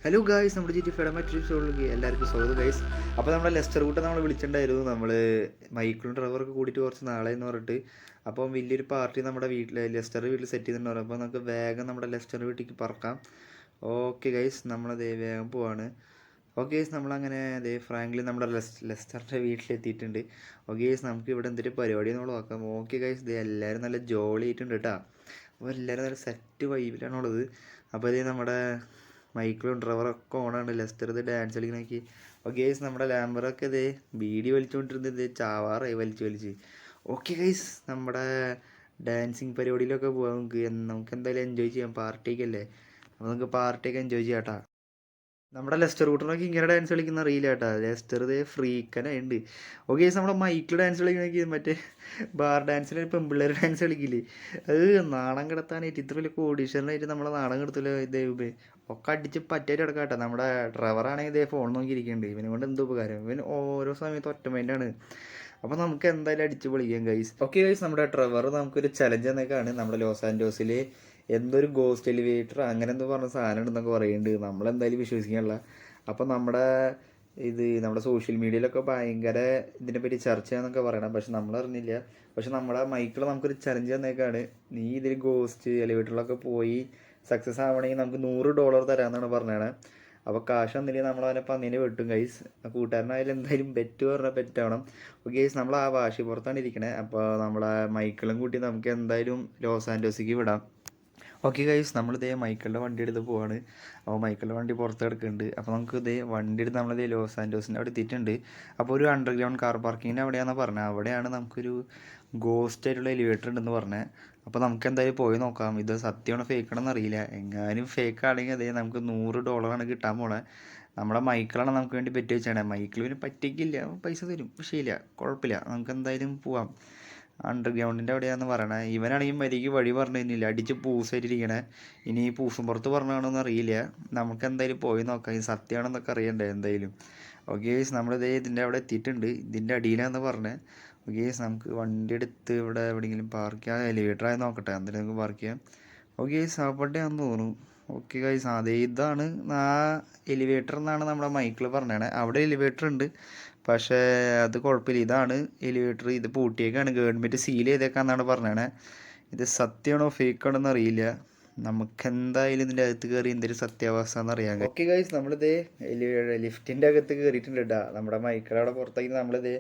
Hello guys, നമ്മുടെ G T ഫെഡമാറ്റിക്സിലേക്ക് എല്ലാവർക്കും സ്വാഗതം ഗൈസ്. അപ്പോൾ നമ്മുടെ ലെസ്റ്റർ കൂട്ടം നമ്മൾ വിളിച്ചിട്ടുണ്ടായിരുന്നു. നമ്മൾ മൈക്കിളും ഡ്രൈവറൊക്കെ കൂടിയിട്ട് കുറച്ച് നാളെ എന്ന് പറഞ്ഞിട്ട് അപ്പം വലിയൊരു പാർട്ടി നമ്മുടെ ലെസ്റ്റർ വീട്ടിൽ സെറ്റ് ചെയ്തിട്ടുണ്ടാവും. അപ്പോൾ നമുക്ക് വേഗം നമ്മുടെ ലെസ്റ്റർ വീട്ടിലേക്ക് പറക്കാം. ഓക്കെ ഗൈസ്, നമ്മളതേ വേഗം പോവാണ്. ഓക്കെ ഗൈസ്, നമ്മളങ്ങനെ അതേ ഫ്രാങ്ക്ലി നമ്മുടെ ലെസ്റ്ററിൻ്റെ വീട്ടിലെത്തിയിട്ടുണ്ട്. ഓക്കെ ഗൈസ്, നമുക്ക് ഇവിടെ എന്തൊരു പരിപാടി നമ്മൾ നോക്കാം. ഓക്കെ ഗൈസ്, ഇത് എല്ലാവരും നല്ല ജോളി ആയിട്ടുണ്ട് കേട്ടോ. അപ്പോൾ എല്ലാവരും നല്ല സെറ്റ് വൈബിലാണുള്ളത്. അപ്പോൾ ഇത് നമ്മുടെ മൈക്കിളും ഡ്രൈവറൊക്കെ ഓണാണ്. ലെസ്റ്റർ ഇത് ഡാൻസ് കളിക്കണേക്ക്. ഓക്കെ ഗൈസ്, നമ്മുടെ ലാംബറൊക്കെ ഇതേ ബീഡി വലിച്ചുകൊണ്ടിരുന്നത് ഇത് ചാവാറായി വലിച്ച്. ഓക്കെ ഗൈസ്, നമ്മുടെ ഡാൻസിങ് പരിപാടിയിലൊക്കെ പോകാം. നമുക്ക് എന്തായാലും എൻജോയ് ചെയ്യാം. പാർട്ടിയൊക്കെ അപ്പോൾ നമുക്ക് പാർട്ടിയൊക്കെ എൻജോയ് ചെയ്യാം കേട്ടോ. നമ്മുടെ ലെസ്റ്റർ കൂട്ടനൊക്കെ ഇങ്ങനെ ഡാൻസ് കളിക്കുന്ന അറിയില്ല കേട്ടോ. ലെസ്റ്റർ ഇതേ ഫ്രീക്കനുണ്ട്. ഓക്കെ ഗൈസ്, നമ്മുടെ മൈക്കിൾ ഡാൻസ് കളിക്കണമെങ്കിൽ മറ്റേ ബാർ ഡാൻസിൽ പെൺപിള്ളേർ ഡാൻസ് കളിക്കില്ലേ, അത് നാണം കിടത്താനായിട്ട് ഇത്ര വലിയ കോടീശ്വരനായിട്ട് നമ്മളെ നാണം കിടത്തില്ല. ഇതേ ഒക്കെ അടിച്ച് പറ്റായിട്ട് കിടക്കാം കേട്ടോ. നമ്മുടെ ഡ്രൈവറാണെങ്കിൽ ഇതേ ഫോൺ നോക്കിയിരിക്കുന്നുണ്ട്. ഇവനെ കൊണ്ട് എന്ത് ഉപകാരം, ഇവൻ ഓരോ സമയത്ത് ഒറ്റ മൈൻഡാണ്. അപ്പോൾ നമുക്ക് എന്തായാലും അടിച്ച് പൊളിക്കാം ഗൈസ്. ഓക്കെ ഗൈസ്, നമ്മുടെ ഡ്രൈവർ നമുക്കൊരു ചലഞ്ച് എന്നൊക്കെയാണ്. നമ്മുടെ ലോസ് ആൻഡോസിൽ എന്തൊരു ഗോസ്റ്റ് എലിവേറ്റർ അങ്ങനെ എന്തോ പറഞ്ഞ സാധനം ഉണ്ടെന്നൊക്കെ പറയുന്നുണ്ട്. നമ്മളെന്തായാലും വിശ്വസിക്കാനുള്ള. അപ്പോൾ നമ്മുടെ സോഷ്യൽ മീഡിയയിലൊക്കെ ഭയങ്കര ഇതിനെപ്പറ്റി ചർച്ച ചെയ്യാന്നൊക്കെ പറയണം. പക്ഷെ നമ്മളറിഞ്ഞില്ല. പക്ഷെ നമ്മുടെ മൈക്കിൾ നമുക്കൊരു ചലഞ്ച് തന്നേക്കാണ്. നീ ഇതിൽ ഗോസ്റ്റ് എലിവേറ്ററിലൊക്കെ പോയി സക്സസ് ആവണമെങ്കിൽ നമുക്ക് $100 തരാമെന്നാണ് പറഞ്ഞത്. അപ്പോൾ കാശ് വന്നില്ലെങ്കിൽ നമ്മളവനെ പന്നീനെ വെട്ടും ഗൈസ്. കൂട്ടുകാരനായാലും എന്തായാലും ബെറ്റ് പറഞ്ഞാൽ ബെറ്റാവണം. ഓക്കെ ഗൈസ്, നമ്മൾ ആ വാശി പുറത്താണ് ഇരിക്കണേ. അപ്പോൾ നമ്മളെ മൈക്കിളും കൂട്ടി നമുക്ക് എന്തായാലും ലോസ് ആൻഡോസിലേക്ക് വിടാം. ഓക്കെ ഗൈസ്, നമ്മളിതേ മൈക്കിളുടെ വണ്ടി എടുത്ത് പോവാണ്. അപ്പോൾ മൈക്കിളുടെ വണ്ടി പുറത്ത് കിടക്കുന്നുണ്ട്. അപ്പോൾ നമുക്ക് ഇതേ വണ്ടി എടുത്ത് നമ്മളിതേ ലോസ് ആൻഡോസിൻ്റെ അവിടെ എത്തിയിട്ടുണ്ട്. അപ്പോൾ ഒരു അണ്ടർഗ്രൗണ്ട് കാർ പാർക്കിങ്ങിൻ്റെ അവിടെയാണെന്ന് പറഞ്ഞത്. അവിടെയാണ് നമുക്കൊരു ഗോസ്റ്റ് ആയിട്ടുള്ള എലിവേറ്റർ ഉണ്ടെന്ന് പറഞ്ഞത്. അപ്പോൾ നമുക്ക് എന്തായാലും പോയി നോക്കാം. ഇത് സത്യമാണോ ഫേക്കാണെന്ന് അറിയില്ല. എങ്ങാനും ഫേക്ക് ആണെങ്കിൽ അതേ നമുക്ക് $100 കിട്ടാൻ പോണേ. നമ്മുടെ മൈക്കിളാണ് നമുക്ക് വേണ്ടി പറ്റി വെച്ചാണ്. മൈക്കിളിന് പറ്റിക്കില്ല, പൈസ തരും. വിഷയമില്ല, കുഴപ്പമില്ല, നമുക്ക് എന്തായാലും പോവാം. അണ്ടർഗ്രൗണ്ടിൻ്റെ അവിടെയാണെന്ന് പറയണേ. ഇവനാണെങ്കിൽ മരിക്ക് വഴി പറഞ്ഞു തരുന്നില്ല, അടിച്ച് പൂസായിട്ടിരിക്കണേ. ഇനി ഈ പൂസും പുറത്ത് പറഞ്ഞാണോന്ന് അറിയില്ല. നമുക്ക് എന്തായാലും പോയി നോക്കാം. ഇത് സത്യമാണെന്നൊക്കെ അറിയണ്ടേ എന്തായാലും. ഓക്കെ ഗൈസ്, നമ്മളിതേ ഇതിൻ്റെ അവിടെ എത്തിയിട്ടുണ്ട്. ഇതിൻ്റെ അടിയിലാണെന്ന് പറഞ്ഞത്. ഓക്കെ ഗൈസ്, നമുക്ക് വണ്ടി എടുത്ത് ഇവിടെ എവിടെയെങ്കിലും പാർക്ക് ചെയ്യാം. എലിവേറ്റർ ആയി നോക്കട്ടെ, എന്നിട്ട് നമുക്ക് പാർക്ക് ചെയ്യാം. ഓക്കെ ഗൈസ്, അവിടെയാണെന്ന് തോന്നുന്നു. ഓക്കെ ഗൈസ്, അതേ ഇതാണ് ആ എലിവേറ്റർ എന്നാണ് നമ്മുടെ മൈക്കിൾ പറഞ്ഞത്. അവിടെ എലിവേറ്റർ ഉണ്ട്, പക്ഷേ അത് കുഴപ്പമില്ല. ഇതാണ് എലിവേറ്റർ. ഇത് പൂട്ടിയേക്കാണ്, ഗവൺമെൻറ് സീൽ ചെയ്തേക്കാന്നാണ് പറഞ്ഞത്. ഇത് സത്യമാണോ ഫേക്കാണോന്ന് അറിയില്ല. നമുക്ക് എന്തായാലും ഇതിൻ്റെ അകത്ത് കയറി എന്തൊരു സത്യാവസ്ഥ എന്നറിയാം. ഓക്കെ ഗൈസ്, നമ്മളിതേ ലിഫ്റ്റിൻ്റെ അകത്ത് കയറിയിട്ടുണ്ട് കേട്ടോ. നമ്മുടെ മൈക്കിളവിടെ പുറത്തേക്ക് നമ്മളിതേ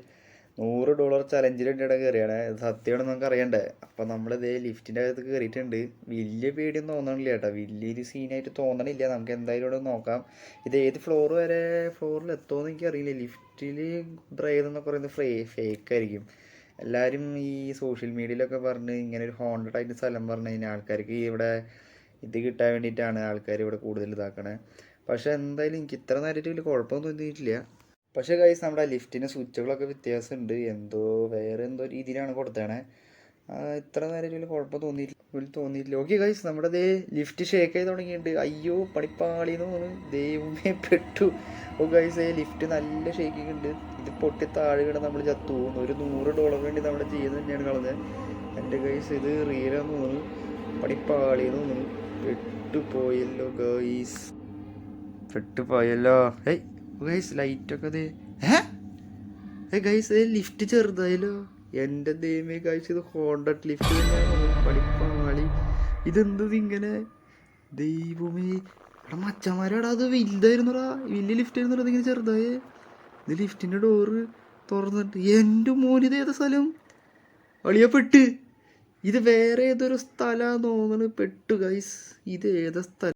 $100 ചലഞ്ചിലിട്ട് കയറിയാണ്. ഇത് സത്യമാണെന്ന് നമുക്ക് അറിയണ്ടേ. അപ്പോൾ നമ്മളിതേ ലിഫ്റ്റിൻ്റെ അകത്ത് കയറിയിട്ടുണ്ട്. വലിയ പേടിയൊന്നും തോന്നണില്ല കേട്ടോ, വലിയൊരു സീനായിട്ട് തോന്നണില്ല. നമുക്ക് എന്തായാലും ഇവിടെ നോക്കാം. ഇത് ഏത് ഫ്ലോറിൽ എത്തുമെന്ന് എനിക്കറിയില്ല. ലിഫ്റ്റിൽ ഡ്രൈവ് എന്നൊക്കെ പറയുന്നത് ഫേക്കായിരിക്കും. എല്ലാവരും ഈ സോഷ്യൽ മീഡിയയിലൊക്കെ പറഞ്ഞ് ഇങ്ങനെ ഒരു ഹോണ്ടഡ് ആയിട്ട് സ്ഥലം പറഞ്ഞു കഴിഞ്ഞാൽ ആൾക്കാർക്ക് ഇവിടെ ഇത് കിട്ടാൻ വേണ്ടിയിട്ടാണ് ആൾക്കാർ ഇവിടെ കൂടുതൽ ഇതാക്കണേ. പക്ഷേ എന്തായാലും എനിക്ക് ഇത്ര നേരമായിട്ട് വലിയ കുഴപ്പമൊന്നും തോന്നിയിട്ടില്ല. പക്ഷേ ഗൈസ്, നമ്മുടെ ലിഫ്റ്റിൻ്റെ സ്വിച്ചുകളൊക്കെ വ്യത്യാസമുണ്ട്. വേറെ എന്തോ രീതിയിലാണ് കൊടുത്തത്. ഇത്ര നേരം വലിയ കുഴപ്പം തോന്നിയിട്ടില്ല. ഓക്കെ ഗൈസ്, നമ്മുടെ ലിഫ്റ്റ് ഷേക്ക് ആയി തുടങ്ങിയിട്ടുണ്ട്. അയ്യോ പണിപ്പാളിന്ന് തോന്നുന്നു. ദൈവമേ പെട്ടു. ഓ ഗൈസ്, ലിഫ്റ്റ് നല്ല ഷേക്കിംഗ് ഉണ്ട്. ഇത് പൊട്ടി താഴെ വീണ് നമ്മൾ ചത്തു പോകുന്നു. ഒരു $100 വേണ്ടി നമ്മൾ ചെയ്യുന്നത് തന്നെയാണ് കളഞ്ഞത്. എൻ്റെ ഗൈസ്, ഇത് റിയലാന്ന് തോന്നുന്നു. പണിപ്പാളിന്ന് തോന്നുന്നു. പെട്ടുപോയല്ലോ ഗൈസ്, പെട്ടുപോയല്ലോ. ഗൈസ്, ലൈറ്റൊക്കെ അതെ. ഗൈസ്, ലിഫ്റ്റ് ചെറുതായല്ലോ. എൻ്റെ ദൈവമേ ഗൈസ്, ഇത് ഹോണ്ടഡ് ലിഫ്റ്റ് തന്നെയാണ്. പണിപ്പാളി, ഇതെന്തത് ഇങ്ങനെ? ദൈവമേ, എടാ മച്ചന്മാരാടാ, അത് വലുതായിരുന്നടാ, വലിയ ലിഫ്റ്റ് ആയിരുന്നടാ. ഇതിങ്ങനെ ചെറുതായേ. ഇത് ലിഫ്റ്റിൻ്റെ ഡോറ് തുറന്നിട്ട് എൻ്റെ മോന് ഇത് ഏതാ സ്ഥലം? അളിയപ്പെട്ട്. ഇത് വേറെ ഏതൊരു സ്ഥലമാണെന്ന് തോന്നുന്നു. പെട്ടു ഗൈസ്, ഇത് ഏതാ സ്ഥലം?